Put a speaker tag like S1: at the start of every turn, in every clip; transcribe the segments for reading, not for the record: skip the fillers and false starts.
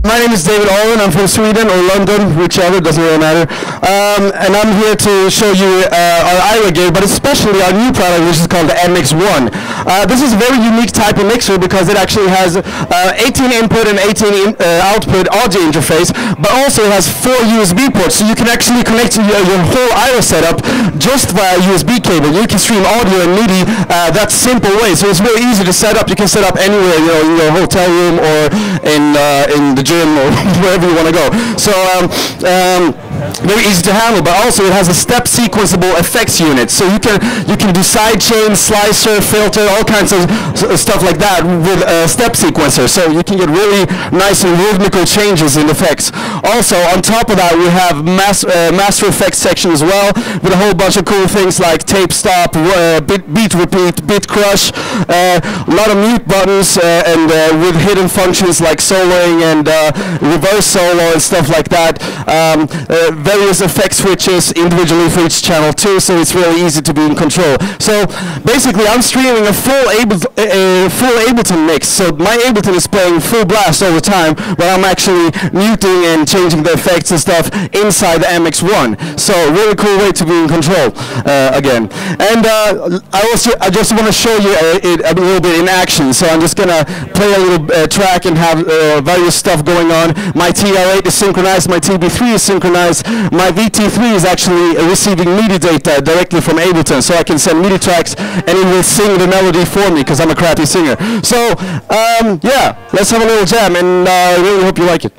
S1: My name is David Olin. I'm from Sweden or London, whichever, doesn't really matter. And I'm here to show you our AIRA gig, but especially our new product, which is called the mx-1. This is a very unique type of mixer because it actually has 18 input and 18 output audio interface, but also it has 4 USB ports, so you can actually connect your whole AIRA setup just via USB cable. You can stream audio and MIDI that simple way, so it's really easy to set up. You can set up anywhere, you know, in your hotel room or in the gym or wherever you want to go. So very easy to handle, but also it has a step sequenceable effects unit, so you can do sidechain, slicer, filter, all kinds of stuff like that with a step sequencer, so you can get really nice and rhythmical changes in effects. Also on top of that we have master effects section as well, with a whole bunch of cool things like tape stop, beat repeat, bit crush, a lot of mute buttons, and with hidden functions like soloing and reverse solo and stuff like that. Various effect switches individually for each channel too, so it's really easy to be in control. So basically I'm streaming a full Ableton mix, so my Ableton is playing full blast all the time, but I'm actually muting and changing the effects and stuff inside the mx-1. So really cool way to be in control again. And I just want to show you it a little bit in action, so I'm just gonna play a little track and have various stuff going on. My TR8 is synchronized, my TB3 is synchronized, my VT3 is actually receiving MIDI data directly from Ableton, so I can send MIDI tracks and it will sing the melody for me because I'm a crappy singer. So yeah, let's have a little jam, and I really hope you like it.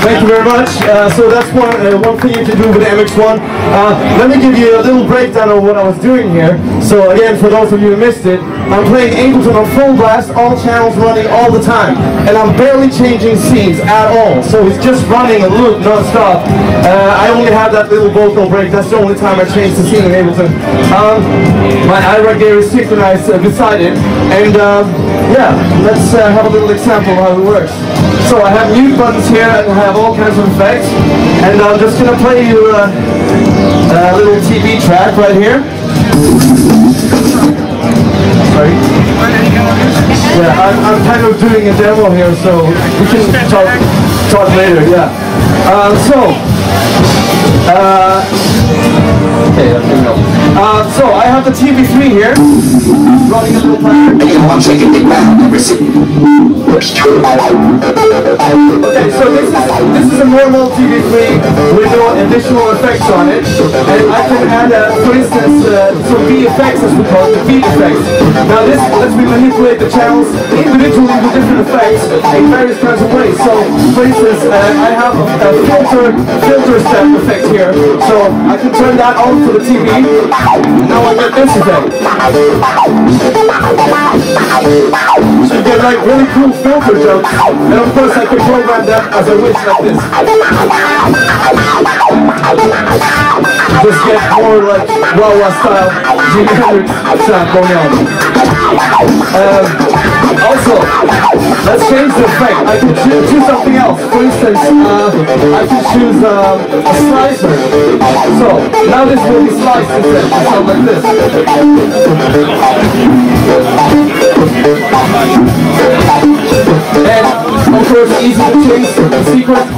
S2: Thank you very much. So that's one thing you can do with the mx-1. Let me give you a little breakdown of what I was doing here. So again, for those of you who missed it, I'm playing Ableton on full blast, all channels running all the time. And I'm barely changing scenes at all. So it's just running a loop non-stop. I only have that little vocal break. That's the only time I change the scene in Ableton. My AIRA gear is synchronized beside it. And yeah, let's have a little example of how it works. So I have mute buttons here and I have all kinds of effects. And I'm just going to play you a little TV track right here. Sorry. Yeah, I'm kind of doing a demo here, so we can talk later, yeah. Okay, that's good enough. So I have the TV3 here, running a little pattern. Okay, so this is a normal TV3 with no additional effects on it, and I can add, for instance, some B effects, as we call it, the beat effects. Now this lets me manipulate the channels individually with different effects in various kinds of ways. So, for instance, I have a filter step effect here, so I can turn that on for the TV. Now I get this effect. So you get like really cool filter jumps, and of course I can program them as I wish, like this. Just get more like wah-wah style Jimi Hendrix sound going on. Also, let's change the effect. I can choose something else. For instance, I can choose a slicer. So now this will be sliced instead. It sounds like this. And of course, easy to change the sequence.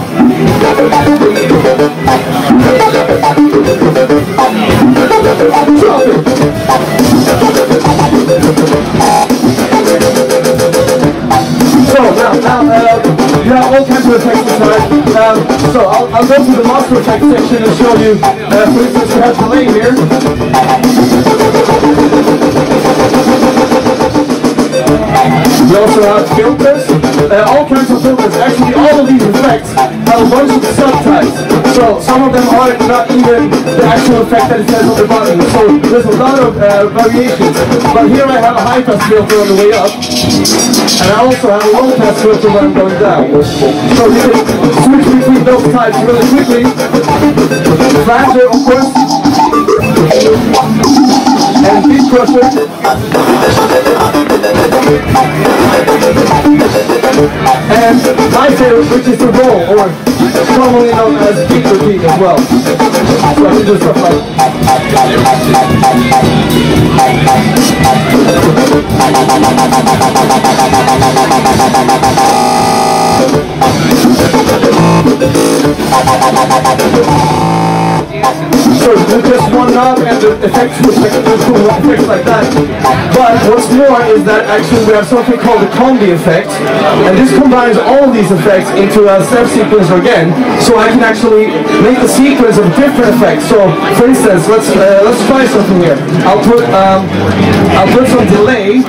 S2: So now you have all kinds of effects inside. So I'll go to the master effects section and show you. For instance, we have delay here. We also have filters, all kinds of filters. Actually, all of these effects have a bunch of subtypes. So some of them are not even the actual effect that it says on the button. So there's a lot of variations. But here I have a high pass filter on the way up, and I also have a low pass filter when I'm going down. So you can switch between those types really quickly. Flanger, of course, and beat crusher. And my favorite, which is the roll, or commonly known as beat repeat as well. So I can do stuff like so with just one knob and the effects, which I can do cool effects like that. But what's more is that actually we have something called the Combi effect, and this combines all these effects into a step sequencer again, so I can actually make a sequence of different effects. So for instance, let's try something here. I'll put some delay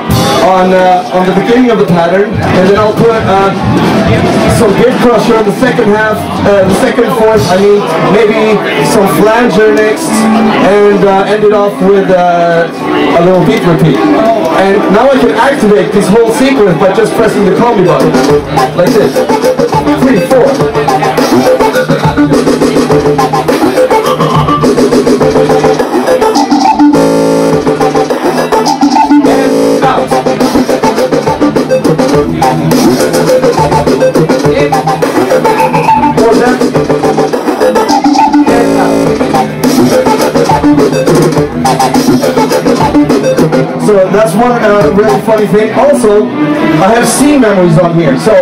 S2: on the beginning of the pattern, and then I'll put some gate crusher on the second half, the second fourth. I mean, maybe some flanger next, and end it off with a little beat repeat. And now I can activate this whole sequence by just pressing the Combi button, like this. 3, 4. And out. In. More depth. And out. So that's one really funny thing. Also, I have C memories on here. So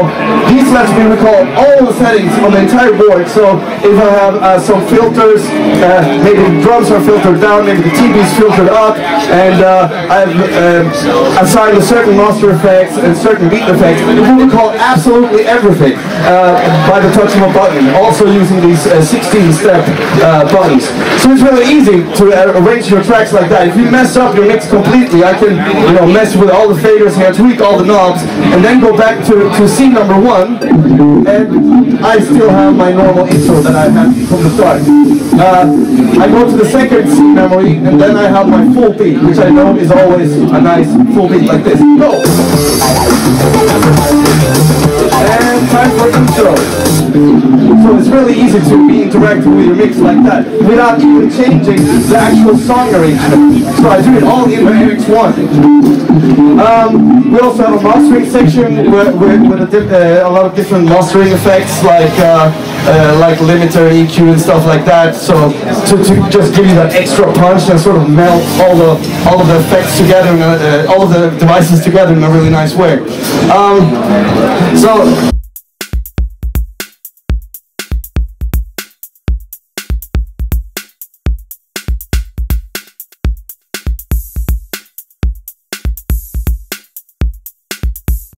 S2: these lets me recall all the settings on the entire board. So if I have some filters, maybe the drums are filtered down, maybe the TV is filtered up, and I've assigned a certain master effects and certain beat effects, it will recall absolutely everything by the touch of a button, also using these 16-step buttons. So it's really easy to arrange your tracks like that. If you mess up your mix completely, I can you know, mess with all the faders here, tweak all the knobs, and then go back to scene number 1, and I still have my normal intro that I had from the start. I go to the second scene memory, and then I have my full beat, which I know is always a nice full beat like this. Go! And time for intro. So it's really easy to be interactive with your mix like that without even changing the actual song arrangement. So I do it all in the mx-1. We also have a mastering section with a lot of different mastering effects like limiter, EQ and stuff like that. So to just give you that extra punch and sort of melt all of the effects together, all of the devices together in a really nice way. So